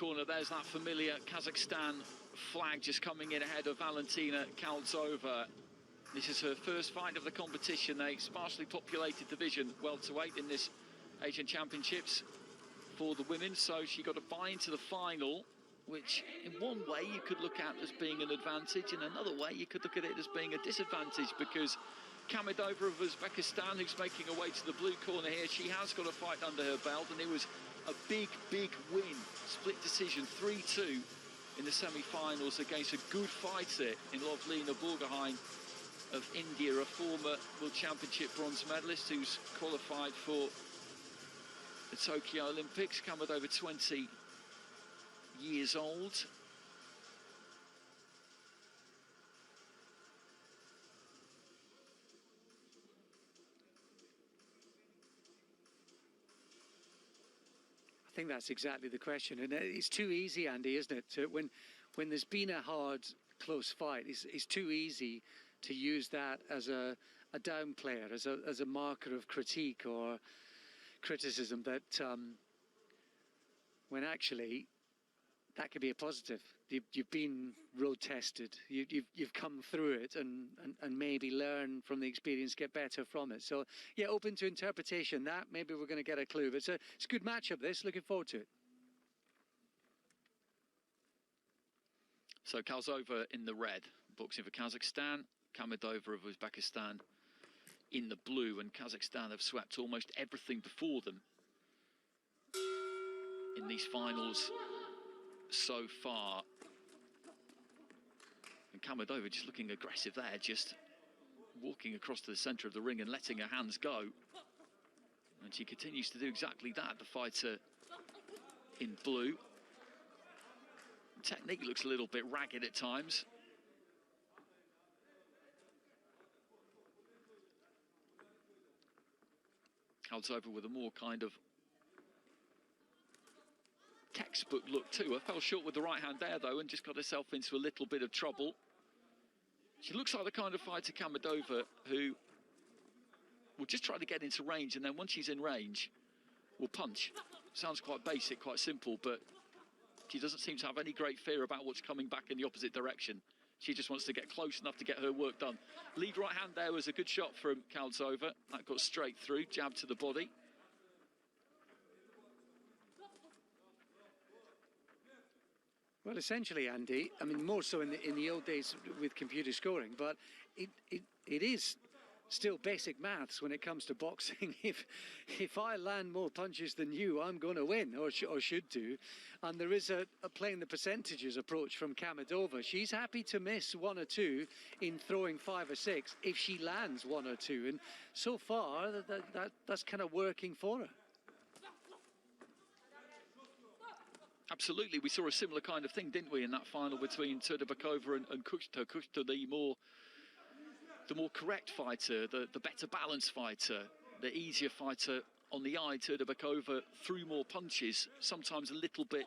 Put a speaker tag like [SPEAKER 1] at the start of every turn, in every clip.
[SPEAKER 1] corner. There's that familiar Kazakhstan flag just coming in ahead of Valentina Khalizova. This is her first fight of the competition, a sparsely populated division, welterweight, in this Asian Championships for the women. So she got a bye into the final, which in one way you could look at as being an advantage, in another way you could look at it as being a disadvantage, because Khamidova of Uzbekistan, who's making her way to the blue corner here, she has got a fight under her belt, and it was a big win, split decision, 3-2 in the semi-finals against a good fighter in Lovlina Borgohain of India, a former World Championship bronze medalist who's qualified for the Tokyo Olympics. Khamidova, 20 years old.
[SPEAKER 2] I think that's exactly the question, and it's too easy, Andy, isn't it? When there's been a hard, close fight, it's too easy to use that as a down player, as a marker of critique or criticism. That when actually that could be a positive. You've been road tested. You've come through it, and maybe learn from the experience, get better from it. So yeah, open to interpretation. That maybe we're going to get a clue. But it's a good matchup. This, looking forward to it.
[SPEAKER 1] So Khalizova in the red, boxing for Kazakhstan. Khamidova of Uzbekistan in the blue, and Kazakhstan have swept almost everything before them in these finals so far. And Khamidova just looking aggressive there, just walking across to the centre of the ring and letting her hands go. And she continues to do exactly that, the fighter in blue. Technique looks a little bit ragged at times. Khalizova with a more kind of textbook look to her. Fell short with the right hand there though, and just got herself into a little bit of trouble. She looks like the kind of fighter, Khamidova, who will just try to get into range, and then once she's in range will punch. Sounds quite basic, quite simple, but she doesn't seem to have any great fear about what's coming back in the opposite direction. She just wants to get close enough to get her work done. Lead right hand there was a good shot from Khalizova. That got straight through, jab to the body.
[SPEAKER 2] Well, essentially, Andy, I mean, more so in the old days with computer scoring, but it is still basic maths when it comes to boxing. If I land more punches than you, I'm going to win, or should do. And there is a playing the percentages approach from Khamidova. She's happy to miss one or two in throwing 5 or 6 if she lands 1 or 2. And so far, that's kind of working for her.
[SPEAKER 1] Absolutely, we saw a similar kind of thing, didn't we, in that final between NAVBAKHOR and Kushta. Kushta, the more correct fighter, the better balanced fighter, the easier fighter on the eye. NAVBAKHOR threw more punches, sometimes a little bit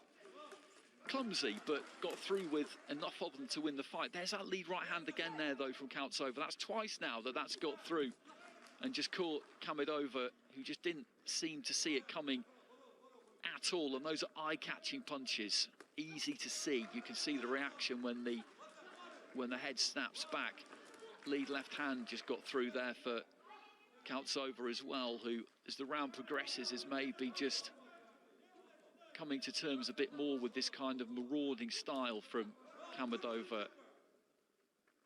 [SPEAKER 1] clumsy, but got through with enough of them to win the fight. There's that lead right hand again there, though, from Khalizova. That's twice now that's got through and just caught Khamidova, who just didn't seem to see it coming at all. And those are eye-catching punches, easy to see. You can see the reaction when the head snaps back. Lead left hand just got through there for Khalizova as well, who, as the round progresses, is maybe just coming to terms a bit more with this kind of marauding style from Khamidova.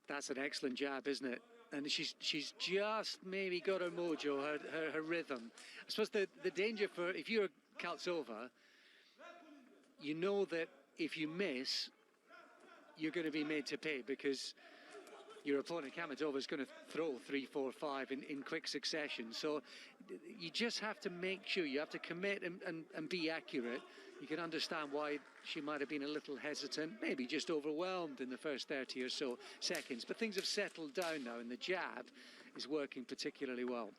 [SPEAKER 1] That's
[SPEAKER 2] an excellent jab, isn't it? And she's just maybe got her mojo, her rhythm. I suppose the danger for, if you're Khalizova, you know that if you miss, you're going to be made to pay, because your opponent Khamidova is going to throw 3, 4, 5 in quick succession. So you just have to make sure, you have to commit and be accurate. You can understand why she might have been a little hesitant, maybe just overwhelmed in the first 30 or so seconds. But things have settled down now, and the jab is working particularly well.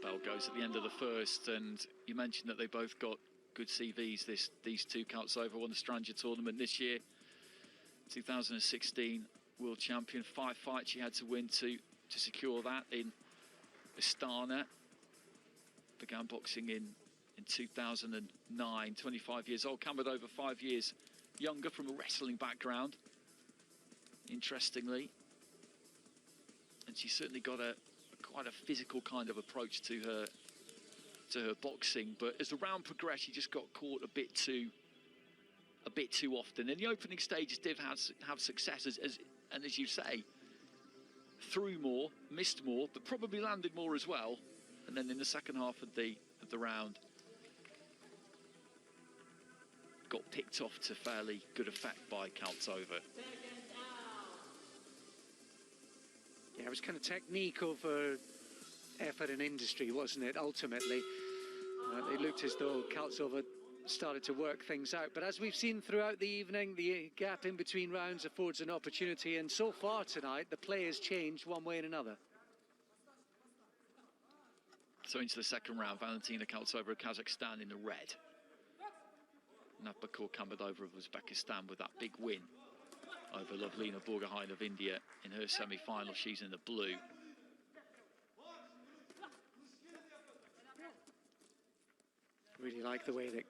[SPEAKER 1] Bell goes at the end of the first, and you mentioned that they both got good CVs. These two. Khalizova won the Stranger tournament this year, 2016 world champion. 5 fights she had to win to secure that in Astana. began boxing in 2009, 25 years old. Khamidova 5 years younger, from a wrestling background, interestingly. And she's certainly got quite a physical kind of approach to her boxing. But as the round progressed, she just got caught a bit too often. In the opening stages, did have success, and as you say, threw more, missed more, but probably landed more as well. And then in the second half of the round, got picked off to fairly good effect by Khalzova.
[SPEAKER 2] Yeah, it was kind of technique over effort and industry, wasn't it, ultimately? It looked as though Khalzova started to work things out. But as we've seen throughout the evening, the gap in between rounds affords an opportunity. And so far tonight, the play has changed one way and another.
[SPEAKER 1] So into the second round, Valentina Khalzova of Kazakhstan in the red. NAVBAKHOR KHAMIDOVA of Uzbekistan with that big win over Lovlina Borgohain of India in her semi-final. She's in the blue.
[SPEAKER 2] Really like the way that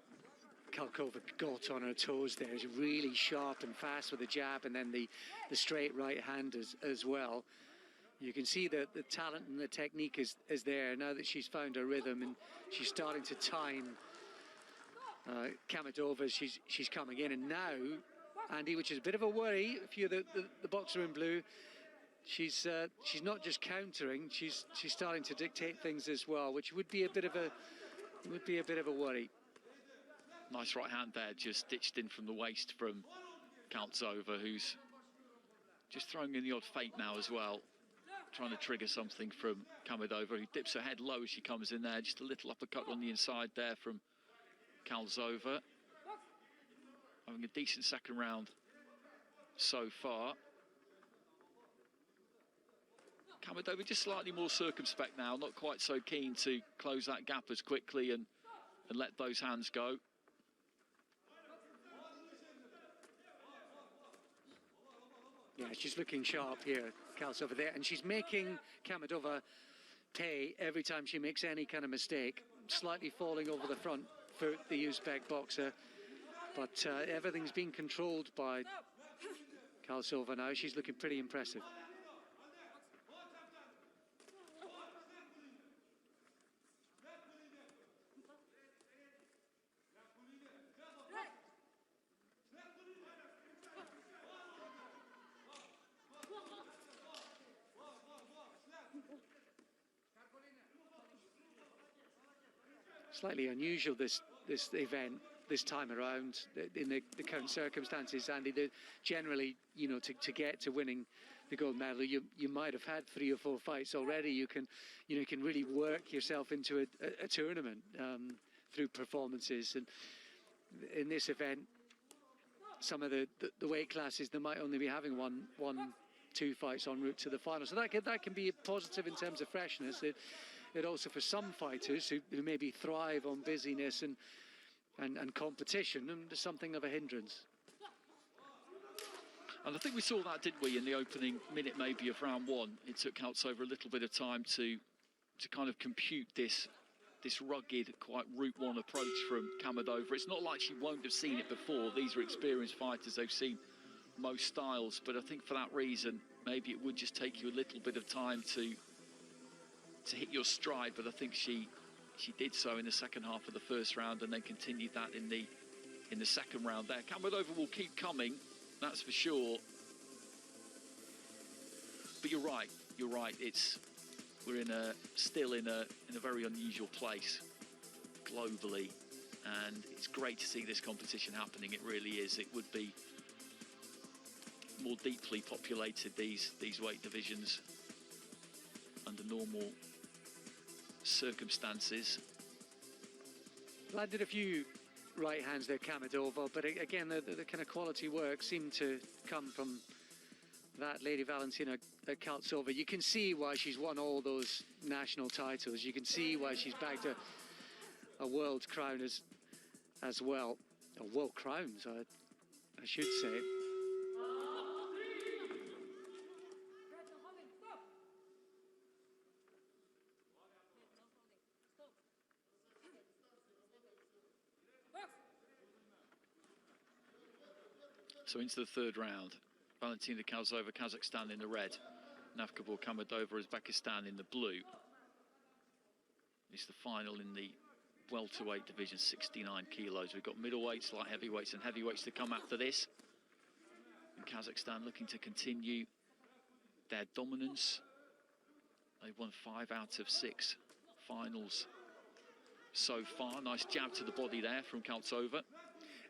[SPEAKER 2] Khalzova got on her toes there. She's really sharp and fast with the jab, and then the straight right hand as well. You can see that the talent and the technique is there now that she's found her rhythm, and she's starting to time Khamidova. She's coming in, and now, Andy, which is a bit of a worry if you're the boxer in blue, she's not just countering, she's starting to dictate things as well, which would be a bit of a worry.
[SPEAKER 1] Nice right hand there, just stitched in from the waist from Khalzova, who's just throwing in the odd feint now as well, trying to trigger something from Khamidova, who dips her head low as she comes in there. Just a little uppercut on the inside there from Khalzova. Having a decent second round so far. Khamidova just slightly more circumspect now, not quite so keen to close that gap as quickly and let those hands go.
[SPEAKER 2] Yeah, she's looking sharp here, Khalzova there, and she's making Khamidova pay every time she makes any kind of mistake, slightly falling over the front foot, the Uzbek boxer, but everything's being controlled by Khalzova now. She's looking pretty impressive. Slightly unusual this event this time around in the current circumstances, Andy. Generally, you know, to get to winning the gold medal, you might have had 3 or 4 fights already. You can really work yourself into a tournament through performances. And in this event, some of the weight classes, they might only be having one, 2 fights en route to the final. So that can be positive in terms of freshness. It also, for some fighters who maybe thrive on busyness and competition, and something of a hindrance.
[SPEAKER 1] And I think we saw that, didn't we, in the opening minute maybe of round 1. It took Khalzova a little bit of time to kind of compute this rugged, quite route 1 approach from Khamidova. It's not like she won't have seen it before. These are experienced fighters. They've seen most styles. But I think for that reason, maybe it would just take you a little bit of time to hit your stride. But I think she did so in the second half of the first round, and then continued that in the second round there. Khamidova will keep coming, that's for sure. But you're right. We're still in a very unusual place globally, and it's great to see this competition happening. It really is. It would be more deeply populated, these weight divisions, under normal circumstances.
[SPEAKER 2] Landed a few right hands there, Khamidova, but again, the kind of quality work seemed to come from that lady Valentina Khalzova. You can see why she's won all those national titles. You can see why she's bagged a world crown as well. A world crowns, I should say.
[SPEAKER 1] So into the third round. Valentina Khazzoova, Kazakhstan in the red. NAVBAKHOR Khamidowa, Uzbekistan in the blue. It's the final in the welterweight division, 69 kilos. We've got middleweights, light heavyweights and heavyweights to come after this. And Kazakhstan looking to continue their dominance. They've won 5 out of 6 finals so far. Nice jab to the body there from Khazzoova.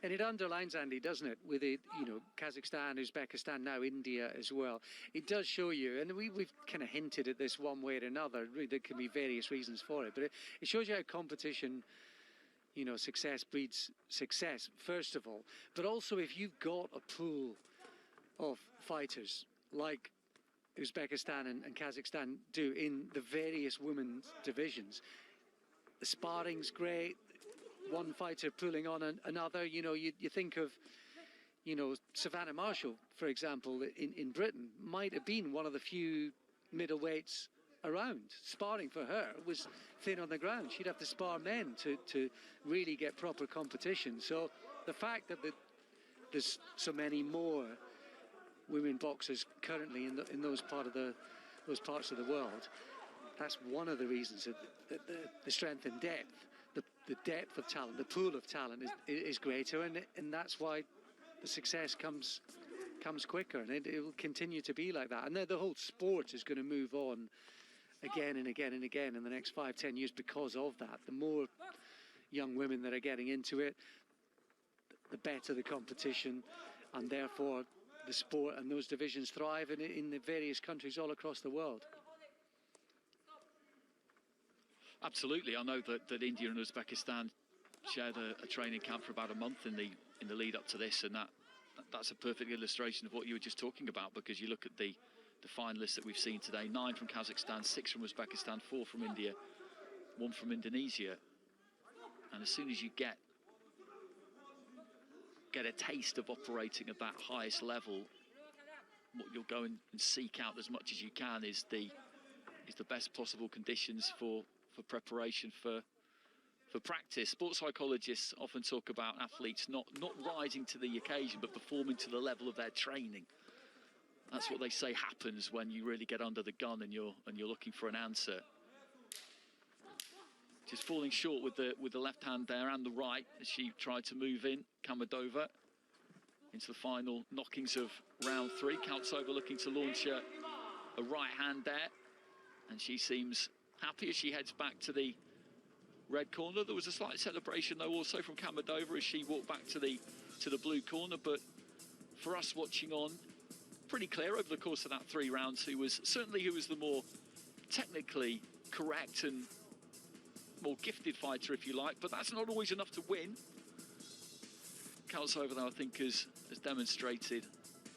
[SPEAKER 2] And it underlines, Andy, doesn't it, with it, you know, Kazakhstan, Uzbekistan, now India as well. It does show you, and we've kind of hinted at this one way or another. Really, there can be various reasons for it, but it shows you how competition, you know, success breeds success, first of all. But also, if you've got a pool of fighters like Uzbekistan and Kazakhstan do in the various women's divisions, the sparring's great. One fighter pulling on another, you know, you think of, you know, Savannah Marshall, for example, in Britain, might have been one of the few middleweights around. Sparring for her was thin on the ground. She'd have to spar men to really get proper competition. So the fact that there's so many more women boxers currently in those parts of the world, that's one of the reasons that the strength and depth. The depth of talent, the pool of talent is greater, and that's why the success comes quicker, and it will continue to be like that. And the whole sport is going to move on again and again and again in the next 5-10 years because of that. The more young women that are getting into it, the better the competition, and therefore the sport and those divisions thrive in the various countries all across the world.
[SPEAKER 1] Absolutely. I know that India and Uzbekistan shared a training camp for about a month in the lead up to this, and that's a perfect illustration of what you were just talking about, because you look at the finalists that we've seen today: 9 from Kazakhstan, 6 from Uzbekistan, 4 from India, 1 from Indonesia. And as soon as you get a taste of operating at that highest level, what you'll go and seek out as much as you can is the best possible conditions for preparation for practice. Sports psychologists often talk about athletes not rising to the occasion, but performing to the level of their training. That's what they say happens when you really get under the gun and you're looking for an answer. Just falling short with the left hand there and the right as she tried to move in. Khamidowa into the final knockings of round 3. Khazzoova looking to launch a right hand there, and she seems happy as she heads back to the red corner. There was a slight celebration though also from Khamidowa as she walked back to the blue corner, but for us watching on, pretty clear over the course of that 3 rounds who was the more technically correct and more gifted fighter, if you like, but that's not always enough to win. Khazzoova, though, I think has demonstrated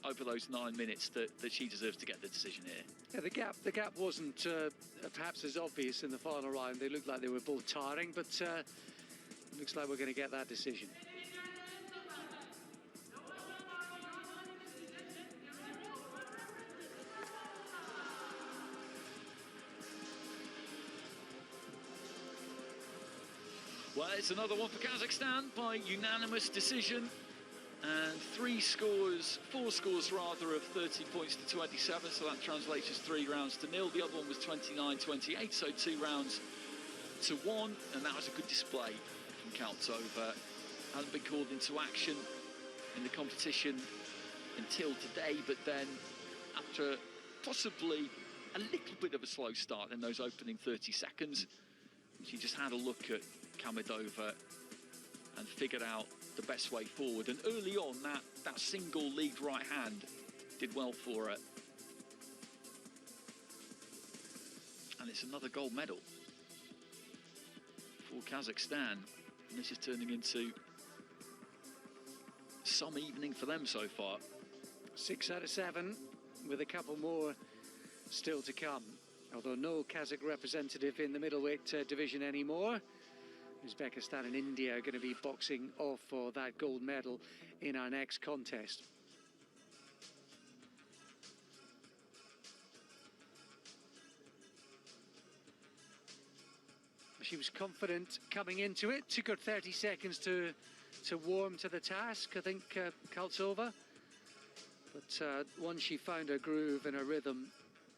[SPEAKER 1] over those 9 minutes that she deserves to get the decision here.
[SPEAKER 2] Yeah, the gap wasn't perhaps as obvious in the final round. They looked like they were both tiring, but looks like we're going to get that decision.
[SPEAKER 1] Well, it's another one for Kazakhstan by unanimous decision. And 4 scores rather, of 30 points to 27, so that translates as 3 rounds to 0. The other one was 29-28, so 2 rounds to 1, and that was a good display from Khazzoova. Hasn't been called into action in the competition until today, but then after possibly a little bit of a slow start in those opening 30 seconds, she just had a look at Khamidowa and figured out the best way forward. And early on, that single lead right hand did well for her. And it's another gold medal for Kazakhstan. And this is turning into some evening for them so far.
[SPEAKER 2] 6 out of 7, with a couple more still to come. Although no Kazakh representative in the middleweight division anymore. Uzbekistan and India are going to be boxing off for that gold medal in our next contest. She was confident coming into it. Took her 30 seconds to warm to the task, I think, Khazzoova. But once she found her groove and her rhythm,